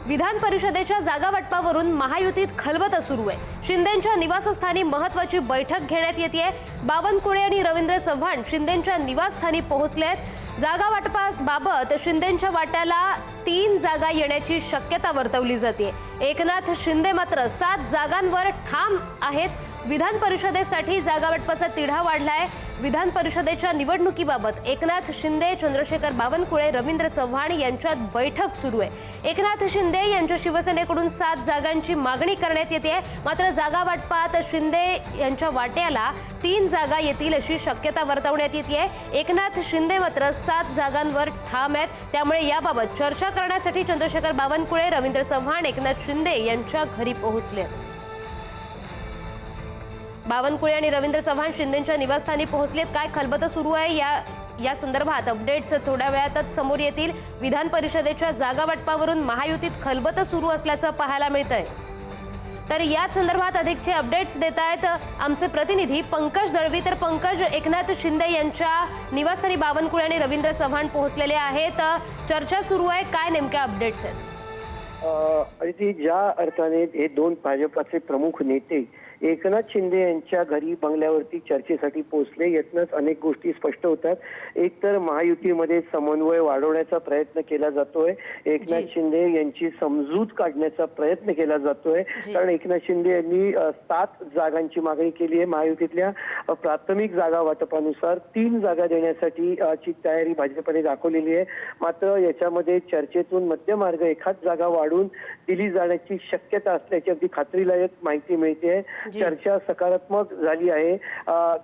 विधान परिषदेच्या जागा वाटपावरून महायुतीत खलबत सुरू आहे। शिंदेंच्या निवासस्थानी महत्त्वाची बैठक घेण्यात येते। बावनकुळे आणि रवींद्र चव्हाण शिंदेंच्या निवासस्थानी पोहोचलेत। जागा वाटपाबाबत शिंदेंच्या वाट्याला 3 जागा येण्याची शक्यता वर्तवली जाते। एकनाथ शिंदे मात्र 7 जागांवर ठाम आहेत। विधान परिषदेसाठी जागा वाटपाचा तिढा वाढलाय। विधान परिषदेच्या निवडणुकीबाबत एकनाथ शिंदे, चंद्रशेखर बावनकुळे, रवींद्र चव्हाण यांच्यात बैठक सुरू आहे। एकनाथ शिंदे यांच्या शिवसेनेकडून 7 जागांची मागणी करण्यात येते। मात्र जागा वाटपात शिंदे यांच्या वाट्याला 3 जागा येतील अशी शक्यता वर्तवण्यात येते। एकनाथ शिंदे मात्र 7 जागांवर ठाम आहेत। त्यामुळे याबाबत चर्चा करण्यासाठी चंद्रशेखर बावनकुळे, रवींद्र चव्हाण एकनाथ शिंदे यांच्या घरी पोहोचले। बावनकुळे आणि रवींद्र चव्हाण शिंदेंच्या निवासस्थानी पोहोचलेत। काय खलबत सुरू आहे या संदर्भात अपडेट्स थोड्या वेळातच समोर येतील। विधान परिषदेच्या जागा वाटपावरून महायुतीत खलबत सुरू असल्याचं पाहायला मिळतंय। तर या संदर्भात अधिकचे अपडेट्स देत आहेत आमचे प्रतिनिधी पंकज दळवी। तर पंकज, एकनाथ शिंदे यांच्या निवासस्थानी बावनकुळे आणि रवींद्र चव्हाण पोहोचलेले आहेत। चर्चा सुरू आहे, काय नेमके अपडेट्स आहेत? आणि ज्या अर्थाने हे 2 भाजपाचे प्रमुख नेते एकनाथ शिंदे यांच्या घरी बंगल्यावरती चर्चेसाठी पोहोचले, यातनच अनेक गोष्टी स्पष्ट होतात। एक तर महायुतीमध्ये समन्वय वाढवण्याचा प्रयत्न केला जातोय, एकनाथ शिंदे यांची समजूत काढण्याचा प्रयत्न केला जातोय। कारण एकनाथ शिंदे यांनी 7 जागांची मागणी केली आहे। महायुतीतल्या प्राथमिक जागा वाटपानुसार 3 जागा देण्यासाठी ची तयारी भाजपने दाखवलेली आहे। मात्र याच्यामध्ये चर्चेतून मध्यमार्ग एखाद जागा वाढून दिली जाण्याची शक्यता असल्याची अगदी खात्रीलायक माहिती मिळते। चर्चा सकारात्मक झाली आहे।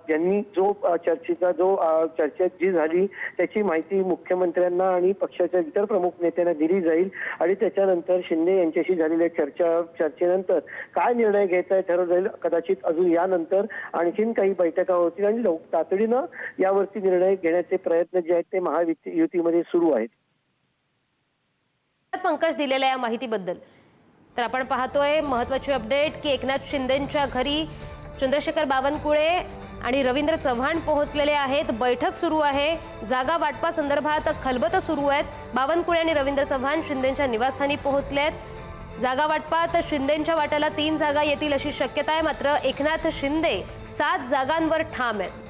ज्यांनी जो चर्चेत जी झाली त्याची माहिती मुख्यमंत्र्यांना आणि पक्षाच्या इतर प्रमुख नेत्यांना दिली जाईल आणि त्याच्यानंतर शिंदे यांच्याशी झालेल्या चर्चेनंतर काय निर्णय घ्यायचा ठरवलं जाईल। कदाचित अजून यानंतर आणखीन काही बैठका होतील आणि तातडीनं यावरती निर्णय घेण्याचे प्रयत्न जे आहेत ते महायुतीमध्ये सुरू आहेत। पंकज दिलेल्या या माहितीबद्दल तर आपण पाहतोय महत्त्वाची अपडेट की एकनाथ शिंदेंच्या घरी चंद्रशेखर बावनकुळे आणि रवींद्र चव्हाण पोहोचलेले आहेत। बैठक सुरू आहे। जागा वाटपा संदर्भात खलबत सुरू आहेत। बावनकुळे आणि रवींद्र चव्हाण शिंदेंच्या निवासस्थानी पोहोचलेत। जागा वाटपात शिंदेंच्या वाट्याला 3 जागा येतील अशी शक्यता आहे। मात्र एकनाथ शिंदे 7 जागांवर ठाम आहेत।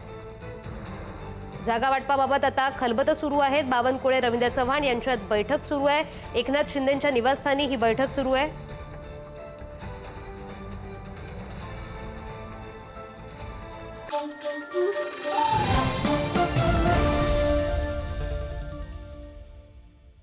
जागा वाटपाबाबत आता खलबत सुरू आहेत। बावनकुळे, रवींद्र चव्हाण यांच्यात बैठक सुरू आहे। एकनाथ शिंदेंच्या निवासस्थानी ही बैठक सुरू आहे।